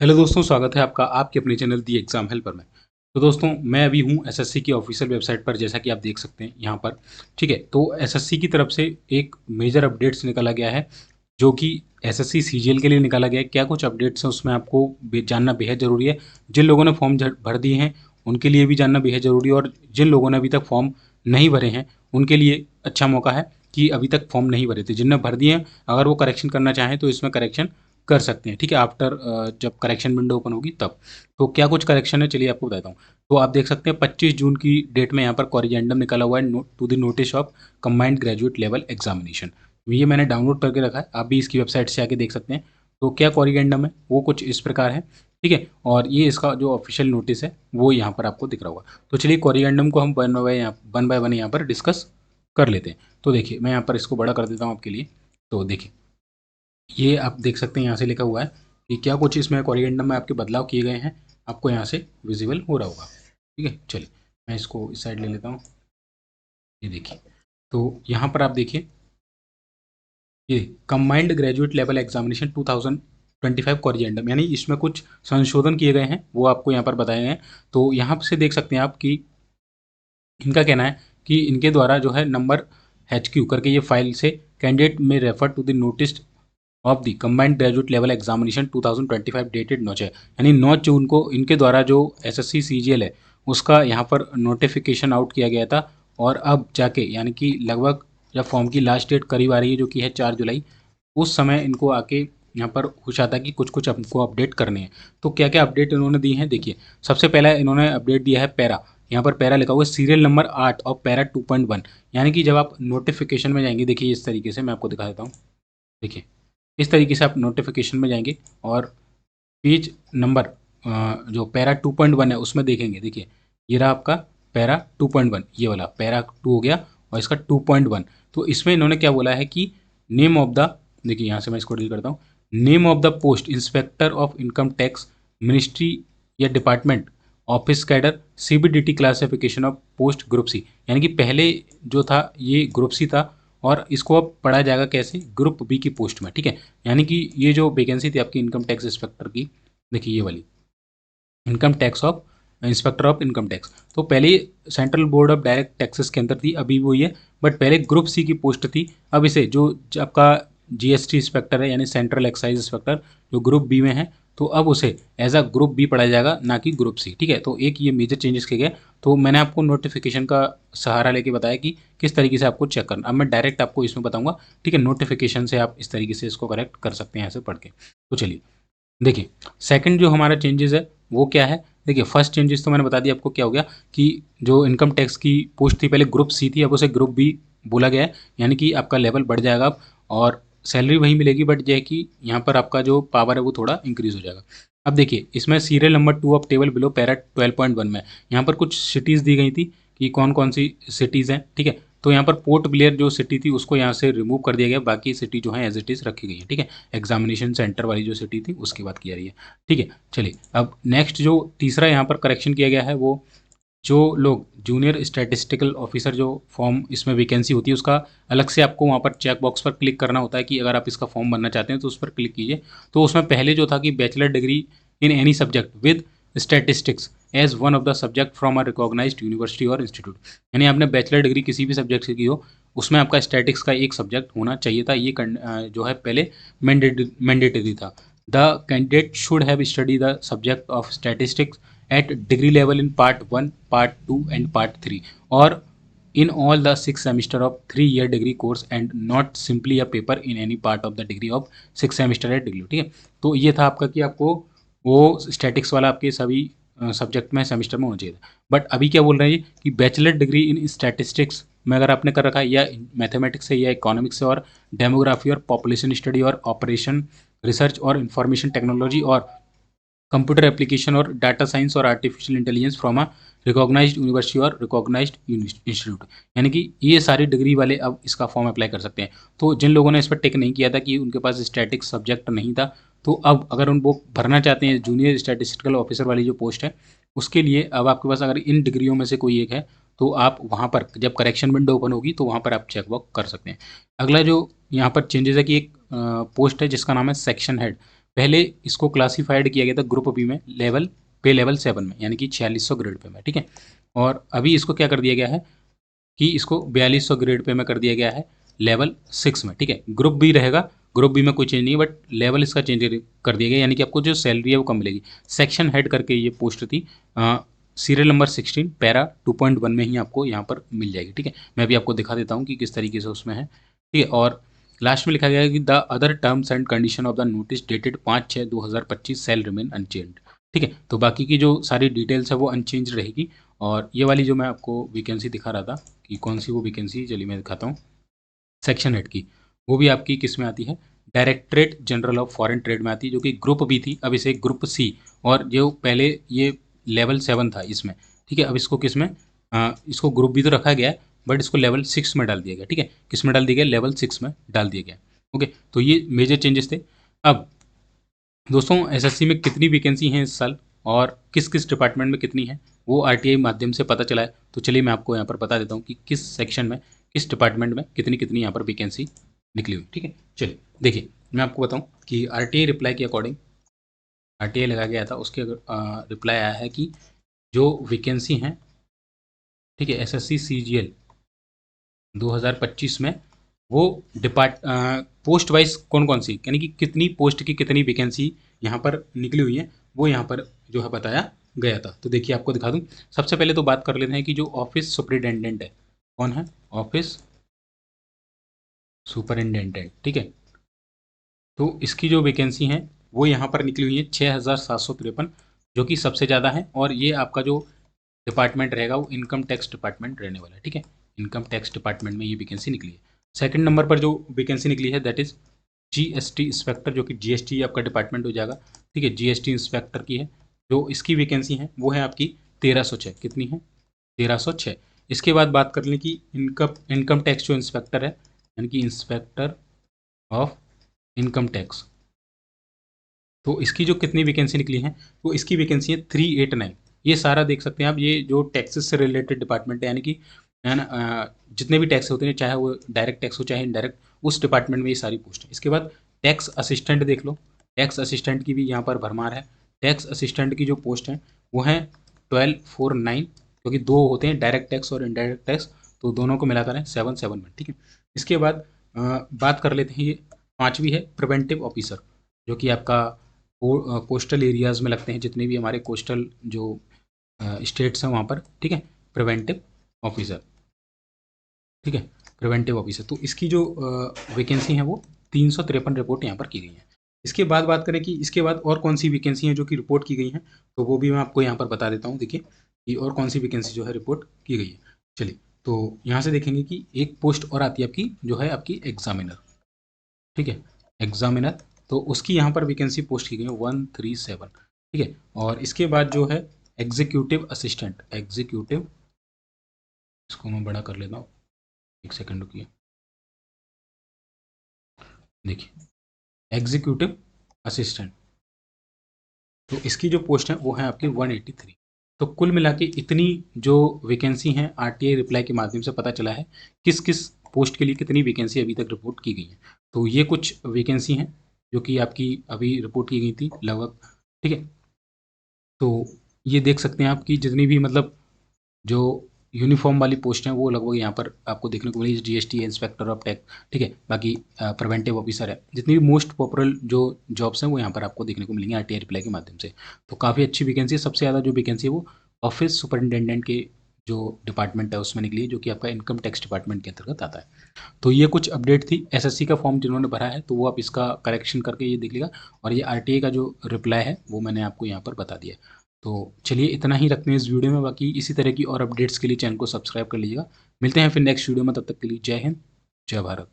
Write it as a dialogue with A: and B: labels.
A: Hello दोस्तों, स्वागत है आपका आपके अपने चैनल दी एग्ज़ाम हेल्पर में। तो दोस्तों, मैं अभी हूँ एसएससी की ऑफिशियल वेबसाइट पर, जैसा कि आप देख सकते हैं यहाँ पर। ठीक है, तो एसएससी की तरफ से एक मेजर अपडेट्स निकाला गया है, जो कि एसएससी सीजीएल के लिए निकाला गया है। क्या कुछ अपडेट्स हैं उसमें आपको जानना बेहद ज़रूरी है। जिन लोगों ने फॉर्म भर दिए हैं उनके लिए भी जानना बेहद ज़रूरी है, और जिन लोगों ने अभी तक फॉर्म नहीं भरे हैं उनके लिए अच्छा मौका है कि अभी तक फॉर्म नहीं भरे थे। जिनने भर दिए हैं, अगर वो करेक्शन करना चाहें तो इसमें करेक्शन कर सकते हैं। ठीक है, आफ्टर जब करेक्शन विंडो ओपन होगी तब। तो क्या कुछ करेक्शन है, चलिए आपको बताता हूँ। तो आप देख सकते हैं 25 जून की डेट में यहाँ पर कॉरिजेंडम निकाला हुआ है to the notice of combined graduate level examination. ये मैंने डाउनलोड करके रखा है, आप भी इसकी वेबसाइट से आके देख सकते हैं। तो क्या कॉरिजेंडम है वो कुछ इस प्रकार है। ठीक है, और ये इसका जो ऑफिशियल नोटिस है वो यहाँ पर आपको दिख रहा होगा। तो चलिए कॉरिजेंडम को हम वन बाय वन यहाँ पर डिस्कस कर लेते हैं। तो देखिए, मैं यहाँ पर इसको बड़ा कर देता हूँ आपके लिए। तो देखिए, ये आप देख सकते हैं यहाँ से लिखा हुआ है कि क्या कुछ इसमें कॉरिएंडर में आपके बदलाव किए गए हैं, आपको यहाँ से विजिबल हो रहा होगा। ठीक है, चलिए मैं इसको इस साइड ले लेता हूँ। ये देखिए, तो यहाँ पर आप देखिए, ये combined graduate level examination 2025 corrigendum, यानी इसमें कुछ संशोधन किए गए हैं, वो आपको यहाँ पर बताए गए हैं। तो यहाँ से देख सकते हैं आप कि इनका कहना है कि इनके द्वारा जो है नंबर HQ करके ये फाइल से कैंडिडेट में refer to the notice of the combined graduate level examination 2025 dated 9 यानी 9 जून को इनके द्वारा जो एसएससी सीजीएल है उसका यहाँ पर नोटिफिकेशन आउट किया गया था। और अब जाके यानी कि लगभग जब फॉर्म की लास्ट डेट करीब आ रही है, जो कि है 4 जुलाई, उस समय इनको आके यहाँ पर होश आता है कि कुछ कुछ हमको अपडेट करने हैं। तो क्या क्या अपडेट इन्होंने दी हैं, देखिए। सबसे पहला इन्होंने अपडेट दिया है पैरा। यहाँ पर पैरा लिखा हुआ है सीरियल नंबर 8 और पैरा 2.1। यानी कि जब आप नोटिफिकेशन में जाएंगे, देखिए इस तरीके से मैं आपको दिखा देता हूँ। देखिए, इस तरीके से आप नोटिफिकेशन में जाएंगे और पेज नंबर जो पैरा 2.1 है उसमें देखेंगे। देखिए, ये रहा आपका पैरा 2.1, ये वाला पैरा 2 हो गया और इसका 2.1। तो इसमें इन्होंने क्या बोला है कि नेम ऑफ द, देखिए यहाँ से मैं इसको डील करता हूँ। Name of the post inspector of income tax, ministry या department, office cadre, CBDT classification of post group C. यानी कि पहले जो था ये ग्रुप सी था, और इसको अब पढ़ा जाएगा कैसे, ग्रुप बी की पोस्ट में। ठीक है, यानी कि ये जो वैकेंसी थी आपकी इनकम टैक्स इंस्पेक्टर की, देखिए ये वाली income tax of inspector of income tax, तो पहले central board of direct taxes के अंदर थी, अभी वही है। बट पहले ग्रुप सी की पोस्ट थी। अब इसे जो आपका GST इंस्पेक्टर है, यानी सेंट्रल एक्साइज इंस्पेक्टर, जो ग्रुप बी में है, तो अब उसे एज अ ग्रुप बी पढ़ा जाएगा, ना कि ग्रुप सी। ठीक है, तो एक ये मेजर चेंजेस किए गए। तो मैंने आपको नोटिफिकेशन का सहारा लेके बताया कि किस तरीके से आपको चेक करना। अब मैं डायरेक्ट आपको इसमें बताऊंगा। ठीक है, नोटिफिकेशन से आप इस तरीके से इसको करेक्ट कर सकते हैं ऐसे पढ़ के। तो चलिए देखिए, सेकंड जो हमारा चेंजेस है वो क्या है। देखिए, फर्स्ट चेंजेस तो मैंने बता दिया आपको क्या हो गया, कि जो इनकम टैक्स की पोस्ट थी पहले ग्रुप सी थी, अब उसे ग्रुप बी बोला गया है। यानी कि आपका लेवल बढ़ जाएगा अब, और सैलरी वही मिलेगी, बट यह है कि यहाँ पर आपका जो पावर है वो थोड़ा इंक्रीज हो जाएगा। अब देखिए, इसमें serial number 2 of table below para 12.1 में यहाँ पर कुछ सिटीज़ दी गई थी कि कौन कौन सी सिटीज़ हैं। ठीक है, तो यहाँ पर पोर्ट ब्लेयर जो सिटी थी उसको यहाँ से रिमूव कर दिया गया, बाकी सिटी जो है एज इट इज़ रखी गई है। ठीक है, एग्जामिनेशन सेंटर वाली जो सिटी थी उसकी बात की जा रही है। ठीक है, चलिए अब नेक्स्ट जो तीसरा यहाँ पर करेक्शन किया गया है, वो जो लोग जूनियर स्टैटिस्टिकल ऑफिसर जो फॉर्म इसमें वैकेंसी होती है उसका अलग से आपको वहाँ पर चेक बॉक्स पर क्लिक करना होता है कि अगर आप इसका फॉर्म भरना चाहते हैं तो उस पर क्लिक कीजिए। तो उसमें पहले जो था कि bachelor degree in any subject with statistics as one of the subject from a recognised university और इंस्टीट्यूट, यानी आपने बैचलर डिग्री किसी भी सब्जेक्ट से की हो, उसमें आपका स्टैटिक्स का एक सब्जेक्ट होना चाहिए था। ये जो है पहले मैंडेटरी था। The candidate should have study the subject of statistics at degree level in part 1, part 2 and part 3, or in all the 6 semester of 3 year degree course and not simply a paper in any part of the degree of 6 semester at degree। ठीक है, तो ये था आपका कि आपको वो statics वाला आपके सभी सब्जेक्ट में सेमेस्टर में होना चाहिए था। बट अभी क्या बोल रहे हैं कि बैचलर डिग्री इन स्टैटिस्टिक्स में अगर आपने कर रखा है, या मैथमेटिक्स से या इकोनॉमिक्स से और डेमोग्राफी और पॉपुलेशन स्टडी और ऑपरेशन रिसर्च और इंफॉर्मेशन टेक्नोलॉजी और कंप्यूटर एप्लीकेशन और डाटा साइंस और artificial intelligence from a recognised university और रिकॉग्नाइज्ड इंस्टीट्यूट, यानी कि ये सारी डिग्री वाले अब इसका फॉर्म अप्लाई कर सकते हैं। तो जिन लोगों ने इस पर टिक नहीं किया था कि उनके पास स्टैटिक सब्जेक्ट नहीं था, तो अब अगर उन वो भरना चाहते हैं जूनियर स्टैटिस्टिकल ऑफिसर वाली जो पोस्ट है, उसके लिए अब आपके पास अगर इन डिग्रियों में से कोई एक है, तो आप वहाँ पर जब करेक्शन विंडो ओपन होगी तो वहाँ पर आप चेकबॉक्स कर सकते हैं। अगला जो यहाँ पर चेंजेस है कि एक पोस्ट है जिसका नाम है सेक्शन हेड। पहले इसको क्लासीफाइड किया गया था ग्रुप बी में लेवल 7 में, यानी कि 4600 ग्रेड पे में, ठीक है। और अभी इसको क्या कर दिया गया है कि इसको 4200 ग्रेड पे में कर दिया गया है लेवल 6 में, ठीक है। ग्रुप बी रहेगा, ग्रुप बी में कोई चेंज नहीं है, बट लेवल इसका चेंज कर दिया गया, यानी कि आपको जो सैलरी है वो कम मिलेगी। सेक्शन हेड करके ये पोस्ट थी, सीरियल नंबर 16 पैरा 2.1 में ही आपको यहाँ पर मिल जाएगी, ठीक है। मैं अभी आपको दिखा देता हूँ कि किस तरीके से उसमें है, ठीक है। और लास्ट में लिखा गया है कि the other terms and condition of the notice dated 5/6/2025 shall remain unchanged, ठीक है। तो बाकी की जो सारी डिटेल्स है वो अनचेंज रहेगी। और ये वाली जो मैं आपको वैकेंसी दिखा रहा था कि कौन सी वो वैकेंसी, चलिए मैं दिखाता हूँ, सेक्शन हेड की, वो भी आपकी किस में आती है, directorate general of foreign trade में आती है, जो कि ग्रुप बी थी, अब इसे ग्रुप सी, और जो पहले ये लेवल 7 था इसमें, ठीक है, अब इसको किस में, इसको ग्रुप बी तो रखा गया है, बट इसको लेवल 6 में डाल दिया गया, ठीक है। किस में डाल दिया गया, लेवल 6 में डाल दिया गया। ओके, तो ये मेजर चेंजेस थे। अब दोस्तों एसएससी में कितनी वैकेंसी हैं इस साल और किस किस डिपार्टमेंट में कितनी है, वो आरटीआई माध्यम से पता चला है। तो चलिए मैं आपको यहाँ पर बता देता हूँ कि किस सेक्शन में, किस डिपार्टमेंट में कितनी कितनी यहाँ पर वैकेंसी निकली हुई, ठीक है। चलिए देखिए, मैं आपको बताऊँ कि आरटीआई रिप्लाई के अकॉर्डिंग, आरटीआई लगा गया था, उसके रिप्लाई आया है कि जो वैकेंसी हैं, ठीक है, एसएससी सीजीएल 2025 में, वो पोस्ट वाइज कौन कौन सी, यानी कि कितनी पोस्ट की कितनी वैकेंसी यहाँ पर निकली हुई है, वो यहाँ पर जो है बताया गया था। तो देखिए आपको दिखा दूँ। सबसे पहले तो बात कर लेते हैं कि जो ऑफिस सुपरिटेंडेंट है, कौन है, ऑफिस सुपरिटेंडेंट, ठीक है। तो इसकी जो वैकेंसी है वो यहाँ पर निकली हुई है 6753, जो कि सबसे ज़्यादा है। और ये आपका जो डिपार्टमेंट रहेगा वो इनकम टैक्स डिपार्टमेंट रहने वाला है, ठीक है। इनकम टैक्स डिपार्टमेंट में ये वैकेंसी निकली है। सेकंड नंबर पर जो वैकेंसी निकली है दैट इज जीएसटी इंस्पेक्टर, जो कि जीएसटी आपका डिपार्टमेंट हो जाएगा, ठीक है। जीएसटी इंस्पेक्टर की है, जो इसकी वैकेंसी है वो है आपकी 1306। कितनी है, 1306। इसके बाद बात कर लें कि इनकम टैक्स जो इंस्पेक्टर है, यानी कि इंस्पेक्टर ऑफ इनकम टैक्स, तो इसकी जो कितनी वैकेंसी निकली है, तो इसकी वैकेंसी है 389। ये सारा देख सकते हैं आप, ये जो टैक्सेस से रिलेटेड डिपार्टमेंट है, यानी कि है ना, जितने भी टैक्स होते हैं, चाहे वो डायरेक्ट टैक्स हो चाहे इनडायरेक्ट, उस डिपार्टमेंट में ये सारी पोस्ट है। इसके बाद टैक्स असिस्टेंट देख लो, टैक्स असिस्टेंट की भी यहाँ पर भरमार है। टैक्स असिस्टेंट की जो पोस्ट है वो है 1249, क्योंकि दो होते हैं, डायरेक्ट टैक्स और इनडायरेक्ट टैक्स, तो दोनों को मिलाकर है 771, ठीक है। इसके बाद बात कर लेते हैं, ये पाँचवीं है प्रिवेंटिव ऑफिसर, जो कि आपका कोस्टल एरियाज़ में लगते हैं, जितने भी हमारे कोस्टल जो स्टेट्स हैं वहाँ पर, ठीक है, प्रिवेंटिव ऑफिसर, ठीक है, प्रिवेंटिव ऑफिसर। तो इसकी जो वैकेंसी है वो 353 रिपोर्ट यहाँ पर की गई है। इसके बाद बात करें कि इसके बाद और कौन सी वैकेंसी हैं जो कि रिपोर्ट की गई हैं, तो वो भी मैं आपको यहाँ पर बता देता हूँ। देखिए कि और कौन सी वैकेंसी जो है रिपोर्ट की गई है। चलिए, तो यहाँ से देखेंगे कि एक पोस्ट और आती है आपकी, जो है आपकी एग्जामिनर, ठीक है, एग्जामिनर। तो उसकी यहाँ पर वैकेंसी पोस्ट की गई है 137, ठीक है। और इसके बाद जो है एग्जीक्यूटिव असिस्टेंट, एग्जीक्यूटिव, इसको मैं बड़ा कर लेता हूँ, एक सेकंड रुकिए। देखिए एग्जीक्यूटिव असिस्टेंट, तो इसकी जो पोस्ट है वो है आपकी 183। तो कुल मिला के इतनी जो वैकेंसी हैं आरटीआई रिप्लाई के माध्यम से पता चला है किस किस पोस्ट के लिए कितनी वैकेंसी अभी तक रिपोर्ट की गई है। तो ये कुछ वैकेंसी हैं जो कि आपकी अभी रिपोर्ट की गई थी लगभग, ठीक है। तो ये देख सकते हैं आप कि जितनी भी मतलब जो यूनिफॉर्म वाली पोस्ट हैं वो लगभग यहाँ पर आपको देखने को मिली, जीएसटी इंस्पेक्टर ऑफ टैक्स, ठीक है। बाकी प्रिवेंटिव ऑफिसर है, जितनी भी मोस्ट पॉपुलर जो जॉब्स हैं वो यहाँ पर आपको देखने को मिलेंगी आरटीआई रिप्लाई के माध्यम से। तो काफ़ी अच्छी वैकेंसी है। सबसे ज़्यादा जो वैकेंसी है वो ऑफिस सुपरिटेंडेंट के जो डिपार्टमेंट है उसमें निकली है, जो कि आपका इनकम टैक्स डिपार्टमेंट के अंतर्गत आता है। तो ये कुछ अपडेट थी। एसएससी का फॉर्म जिन्होंने भरा है तो वो आप इसका करेक्शन करके ये देख लेगा। और ये आरटीआई का जो रिप्लाई है वो मैंने आपको यहाँ पर बता दिया। तो चलिए इतना ही रखते हैं इस वीडियो में, बाकी इसी तरह की और अपडेट्स के लिए चैनल को सब्सक्राइब कर लीजिएगा। मिलते हैं फिर नेक्स्ट वीडियो में, तब तक के लिए जय हिंद, जय भारत।